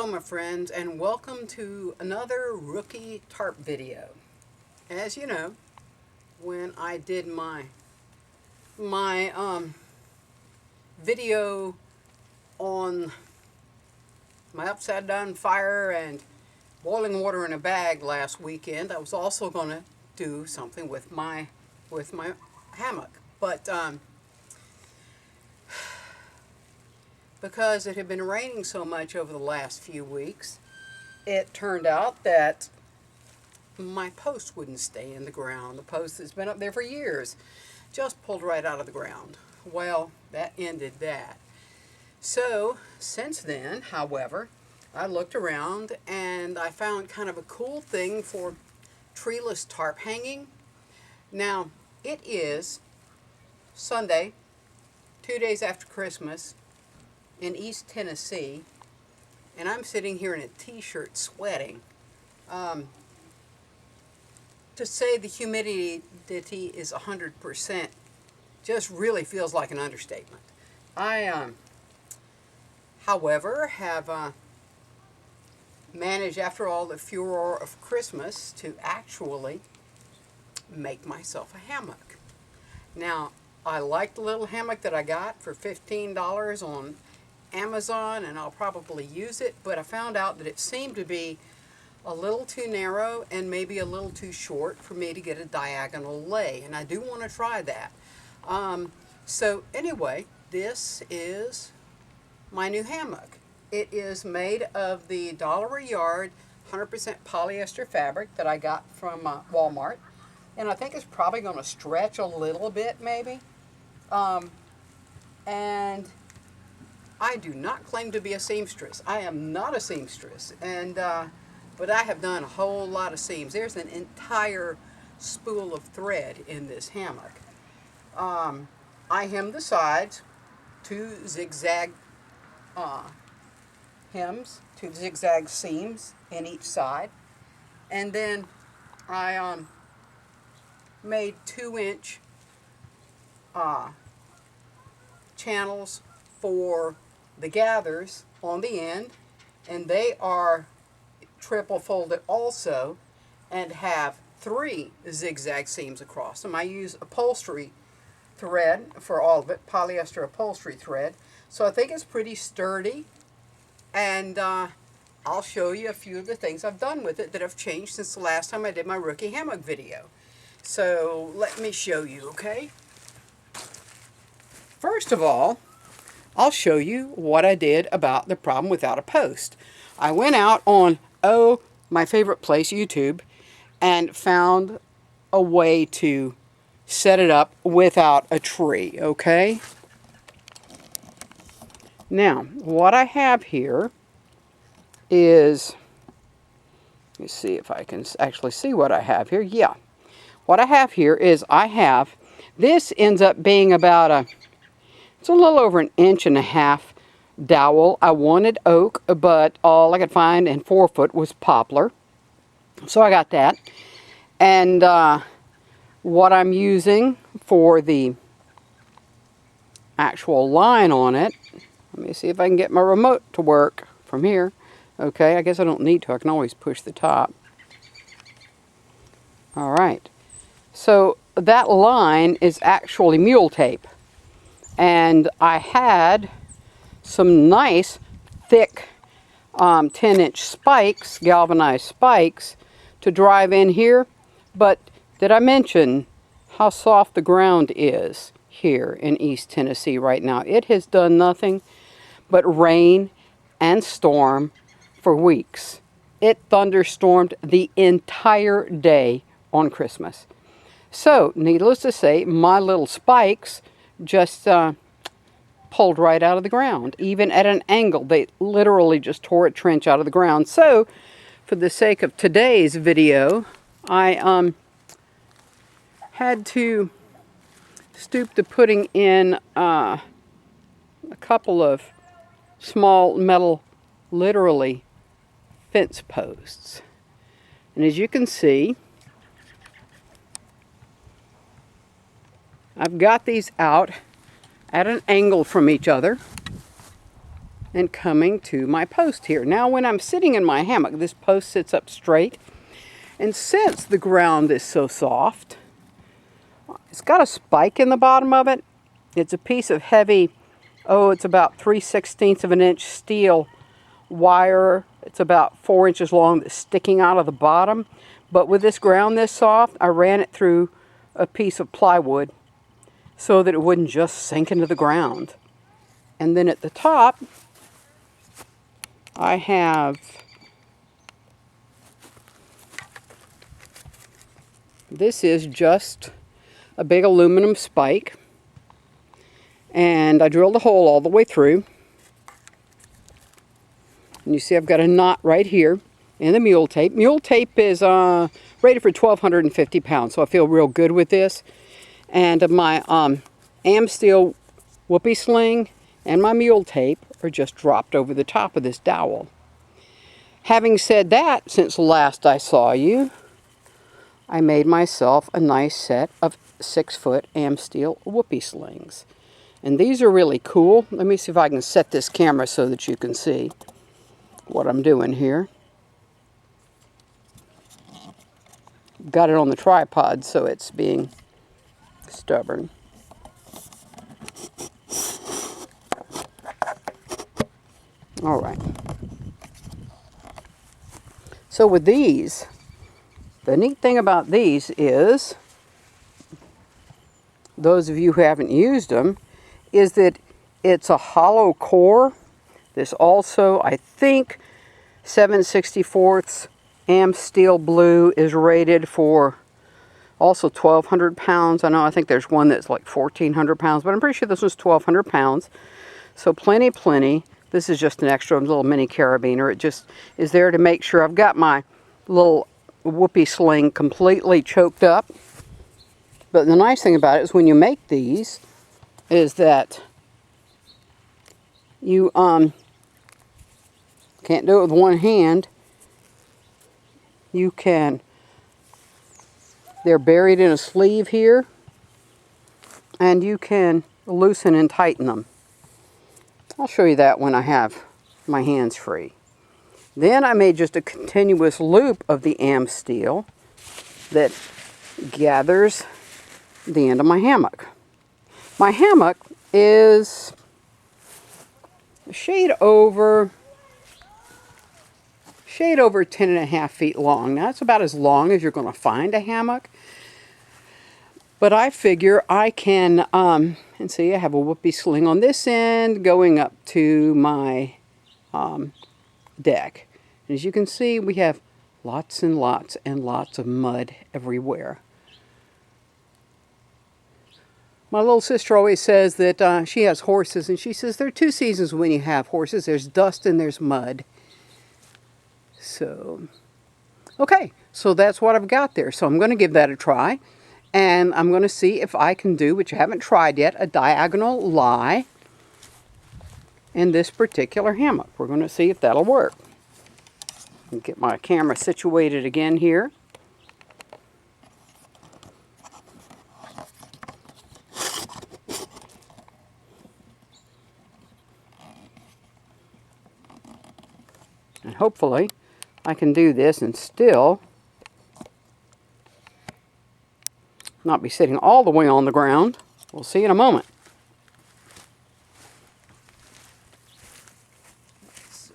Hello my friends, and welcome to another rookie tarp video. As you know, when I did my video on my upside down fire and boiling water in a bag last weekend, I was also going to do something with my hammock, but because it had been raining so much over the last few weeks, it turned out that my post wouldn't stay in the ground. The post that's been up there for years just pulled right out of the ground. Well, that ended that. So since then, however, I looked around and I found kind of a cool thing for treeless tarp hanging. Now, it is Sunday, 2 days after Christmas, in East Tennessee, and I'm sitting here in a t-shirt sweating. To say the humidity is 100% just really feels like an understatement. I, however, have managed, after all the furor of Christmas, to actually make myself a hammock. Now, I like the little hammock that I got for $15 on Amazon, and I'll probably use it, but I found out that it seemed to be a little too narrow and maybe a little too short for me to get a diagonal lay, and I do want to try that. So anyway, this is my new hammock. It is made of the $1 a yard 100% polyester fabric that I got from Walmart, and I think it's probably going to stretch a little bit maybe. And I do not claim to be a seamstress. I am not a seamstress, and but I have done a whole lot of seams. There's an entire spool of thread in this hammock. I hem the sides, two zigzag hems, two zigzag seams in each side, and then I made 2-inch channels for the gathers on the end, and they are triple folded also and have 3 zigzag seams across them. I use upholstery thread for all of it, polyester upholstery thread, so I think it's pretty sturdy, and I'll show you a few of the things I've done with it that have changed since the last time I did my rookie hammock video. So let me show you, okay? First of all, I'll show you what I did about the problem without a post. I went out on, my favorite place, YouTube, and found a way to set it up without a tree, okay? Now, what I have here is, let me see if I can actually see what I have here. Yeah. What I have here is this ends up being about it's a little over 1.5 inches dowel. I wanted oak, but all I could find in 4-foot was poplar. So I got that. And what I'm using for the actual line on it, let me see if I can get my remote to work from here. Okay, I guess I don't need to. I can always push the top. All right. So that line is actually mule tape. And I had some nice thick 10-inch spikes, galvanized spikes, to drive in here. But did I mention how soft the ground is here in East Tennessee right now? It has done nothing but rain and storm for weeks. It thunderstormed the entire day on Christmas. So, needless to say, my little spikes just pulled right out of the ground. Even at an angle, they literally just tore a trench out of the ground. So, for the sake of today's video, I had to stoop to putting in a couple of small metal, literally, fence posts. And as you can see, I've got these out at an angle from each other. and coming to my post here. Now when I'm sitting in my hammock, this post sits up straight. And since the ground is so soft, it's got a spike in the bottom of it. It's a piece of heavy, it's about 3/16 of an inch steel wire. It's about 4 inches long that's sticking out of the bottom. But with this ground this soft, I ran it through a piece of plywood so that it wouldn't just sink into the ground. And then at the top, I have this is just a big aluminum spike, and I drilled a hole all the way through. And you see I've got a knot right here in the mule tape. Mule tape is rated for 1,250 pounds, so I feel real good with this. And my Amsteel whoopee sling and my mule tape are just dropped over the top of this dowel. Having said that, since last I saw you, I made myself a nice set of 6-foot Amsteel whoopee slings. And these are really cool. Let me see if I can set this camera so that you can see what I'm doing here. Got it on the tripod, so it's being stubborn. All right. So with these, the neat thing about these is, those of you who haven't used them, is that it's a hollow core. This also, I think, 7/64 Amsteel blue is rated for also 1,200 pounds. I think there's one that's like 1,400 pounds, but I'm pretty sure this one's 1,200 pounds. So plenty. This is just an extra little mini carabiner. It just is there to make sure I've got my little whoopee sling completely choked up. But the nice thing about it is when you make these is that you can't do it with one hand. You can, they're buried in a sleeve here, and you can loosen and tighten them. I'll show you that when I have my hands free. Then I made just a continuous loop of the Amsteel that gathers the end of my hammock. My hammock is a shade over 10.5 feet long. Now that's about as long as you're going to find a hammock. But I figure I can, and see I have a whoopee sling on this end going up to my deck. And as you can see, we have lots and lots and lots of mud everywhere. My little sister always says that she has horses, and she says there are 2 seasons when you have horses. There's dust and there's mud. So, okay, so that's what I've got there. So I'm going to give that a try. And I'm going to see if I can do, which I haven't tried yet, a diagonal lie in this particular hammock. We're going to see if that'll work. I'll get my camera situated again here. And hopefully I can do this and still not be sitting all the way on the ground. We'll see in a moment. Let's see.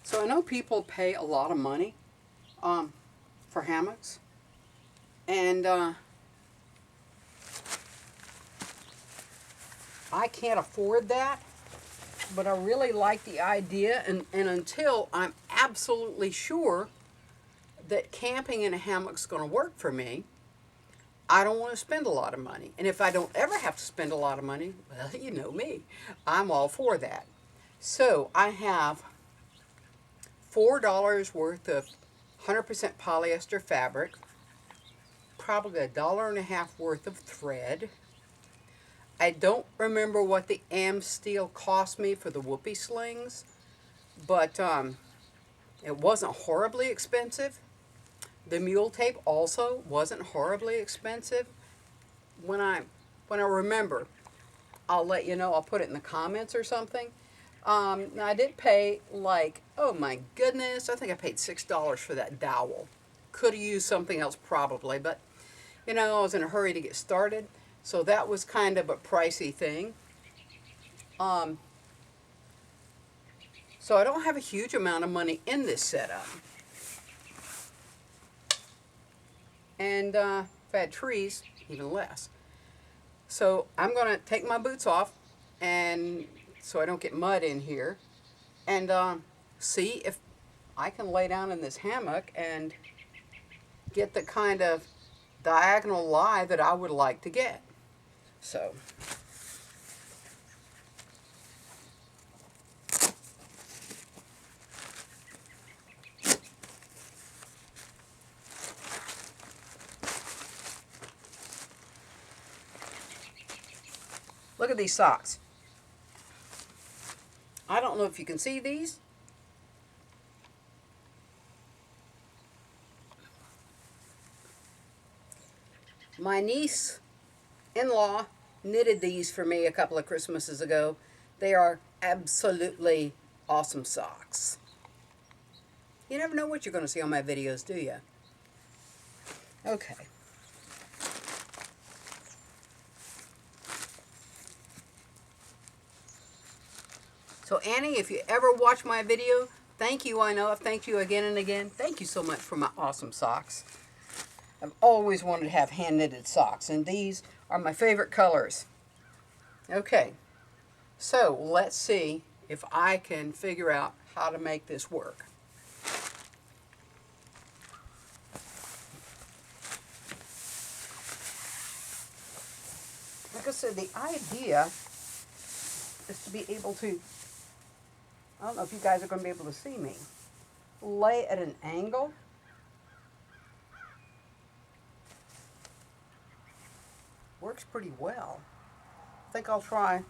So I know people pay a lot of money for hammocks, and I can't afford that. But I really like the idea, and until I'm absolutely sure that camping in a hammock is going to work for me, I don't want to spend a lot of money. And if I don't ever have to spend a lot of money, well, you know me, I'm all for that. So I have $4 worth of 100% polyester fabric, probably $1.50 worth of thread. I don't remember what the Amsteel cost me for the whoopee slings, but it wasn't horribly expensive. The mule tape also wasn't horribly expensive. When I when I remember, I'll let you know. I'll put it in the comments or something. Now I did pay like, oh my goodness, I think I paid $6 for that dowel. Could have used something else probably, but you know, I was in a hurry to get started. So that was kind of a pricey thing. Um, so I don't have a huge amount of money in this setup. And if I had trees, even less. So I'm going to take my boots off, and so I don't get mud in here, and see if I can lay down in this hammock and get the kind of diagonal lie that I would like to get. So look at these socks. I don't know if you can see these. My niece-in-law knitted these for me a couple of Christmases ago. They are absolutely awesome socks. You never know what you're going to see on my videos, do you? Okay. So Annie, if you ever watch my video, thank you. I know I've thanked you again and again. Thank you so much for my awesome socks. I've always wanted to have hand-knitted socks, and these are my favorite colors. Okay, so let's see if I can figure out how to make this work. Like I said, the idea is to be able to, I don't know if you guys are going to be able to see me, lay at an angle. Works pretty well. I think I'll try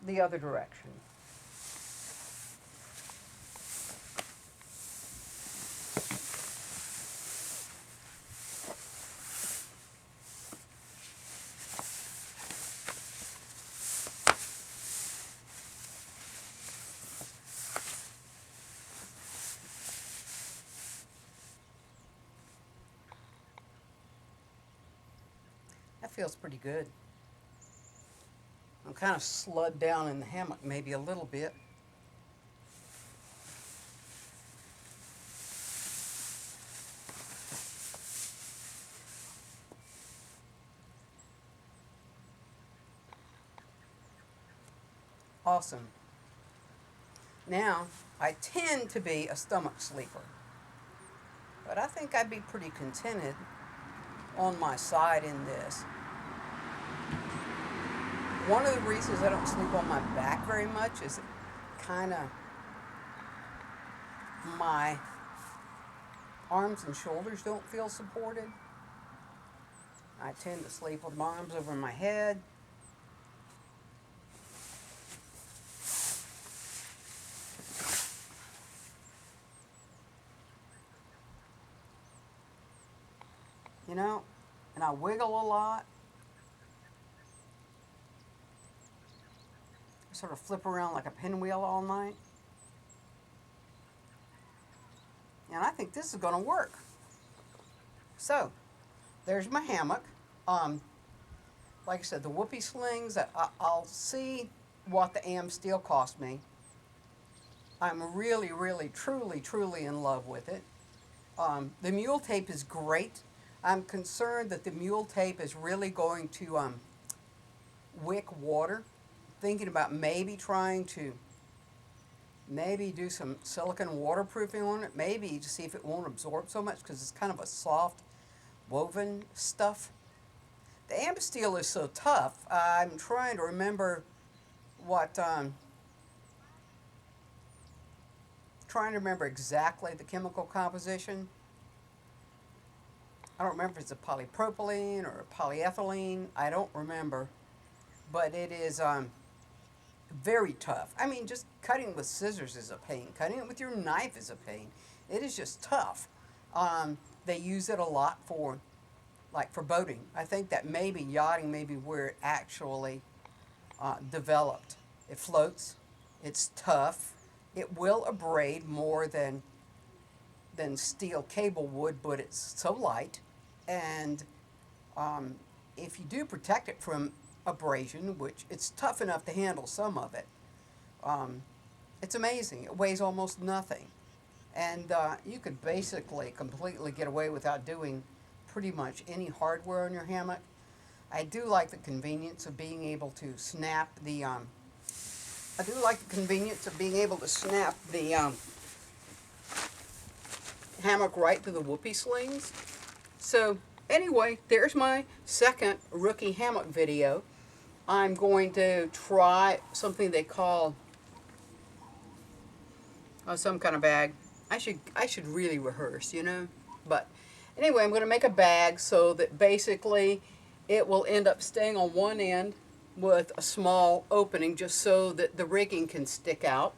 the other direction. That feels pretty good. I'm kind of slid down in the hammock maybe a little bit. Awesome. Now, I tend to be a stomach sleeper, but I think I'd be pretty contented on my side in this. One of the reasons I don't sleep on my back very much is kind of my arms and shoulders don't feel supported. I tend to sleep with my arms over my head. You know, and I wiggle a lot. I sort of flip around like a pinwheel all night. And I think this is going to work. So, there's my hammock. Like I said, the whoopee slings, I'll see what the AM steel cost me. I'm really, really, truly, truly in love with it. The mule tape is great. I'm concerned that the mule tape is really going to wick water. Thinking about maybe trying to do some silicone waterproofing on it, maybe to see if it won't absorb so much, because it's kind of a soft woven stuff. The Amsteel is so tough. I'm trying to remember what, trying to remember exactly the chemical composition. I don't remember if it's a polypropylene or a polyethylene. I don't remember, but it is very tough. I mean, just cutting with scissors is a pain. Cutting it with your knife is a pain. It is just tough. They use it a lot for like for boating. I think that maybe yachting may be where it actually developed. It floats. It's tough. It will abrade more than steel cable would, but it's so light. And if you do protect it from abrasion, which it's tough enough to handle some of it, it's amazing. It weighs almost nothing. And you could basically completely get away without doing pretty much any hardware on your hammock. I do like the convenience of being able to snap the hammock right to the whoopee slings. So anyway, there's my second rookie hammock video. I'm going to try something they call some kind of bag. I should really rehearse, you know. But anyway, I'm going to make a bag so that basically it will end up staying on one end with a small opening just so that the rigging can stick out.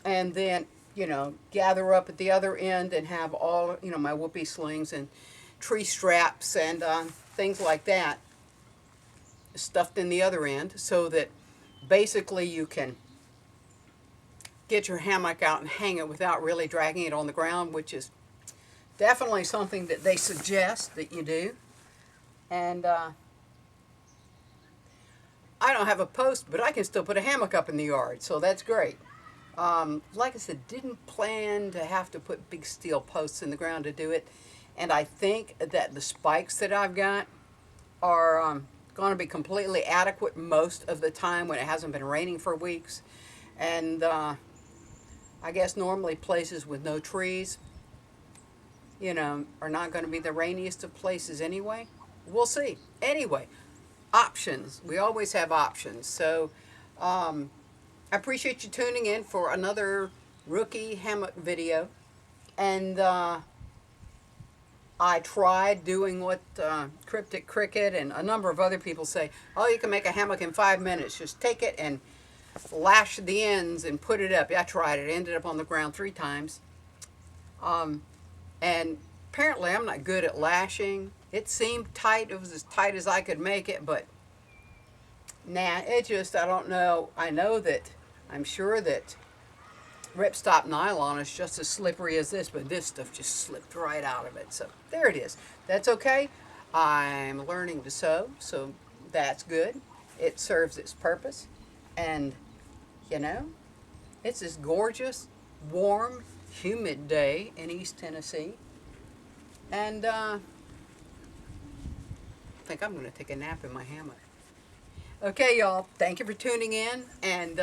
And then, you know, gather up at the other end and have all, you know, my whoopee slings and tree straps and things like that stuffed in the other end so that basically you can get your hammock out and hang it without really dragging it on the ground, which is definitely something that they suggest that you do. And I don't have a post, but I can still put a hammock up in the yard, so that's great. Like I said, didn't plan to have to put big steel posts in the ground to do it. And I think that the spikes that I've got are going to be completely adequate most of the time when it hasn't been raining for weeks. And I guess normally places with no trees, you know, are not going to be the rainiest of places anyway. We'll see. Anyway, options. We always have options. So I appreciate you tuning in for another rookie hammock video. And I tried doing what Cryptic Cricket and a number of other people say. Oh, you can make a hammock in 5 minutes. Just take it and lash the ends and put it up. I tried it. It ended up on the ground 3 times. And apparently I'm not good at lashing. It seemed tight. It was as tight as I could make it, but nah, it just, I don't know. I know that, I'm sure that ripstop nylon is just as slippery as this, but this stuff just slipped right out of it. So there it is. That's okay. I'm learning to sew, so that's good. It serves its purpose. And, you know, it's this gorgeous, warm, humid day in East Tennessee. And I think I'm going to take a nap in my hammock. Okay, y'all. Thank you for tuning in. And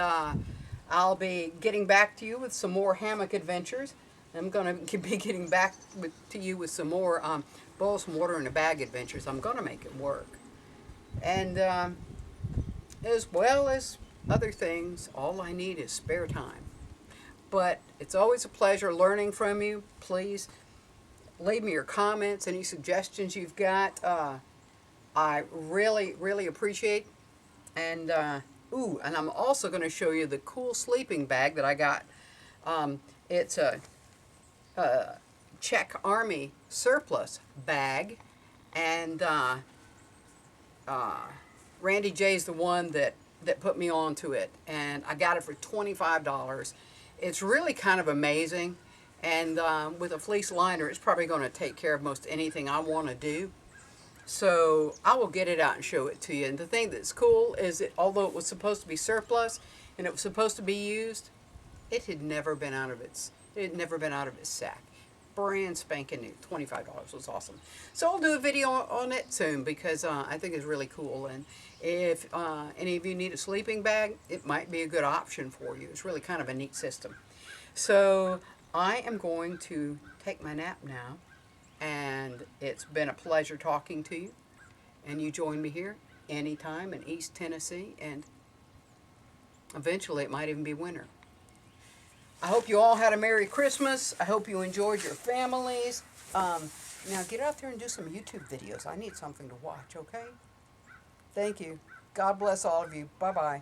I'll be getting back to you with some more hammock adventures. I'm going to be getting back to you with some more boil some water in a bag adventures. I'm going to make it work. And as well as other things, all I need is spare time. But it's always a pleasure learning from you. Please leave me your comments, any suggestions you've got. I really, really appreciate. And and I'm also going to show you the cool sleeping bag that I got. It's a Czech Army surplus bag, and Randy J's the one that put me onto it, and I got it for $25. It's really kind of amazing, and with a fleece liner, it's probably going to take care of most anything I want to do. So I will get it out and show it to you. And the thing that's cool is that although it was supposed to be surplus and it was supposed to be used, it had never been out of its sack. Brand spanking new. $25 was awesome. So I'll do a video on it soon because I think it's really cool. And if any of you need a sleeping bag, it might be a good option for you. It's really kind of a neat system. So I am going to take my nap now. And it's been a pleasure talking to you. And you join me here anytime in East Tennessee. And eventually it might even be winter. I hope you all had a Merry Christmas. I hope you enjoyed your families. Now get out there and do some YouTube videos. I need something to watch, okay? Thank you. God bless all of you. Bye-bye.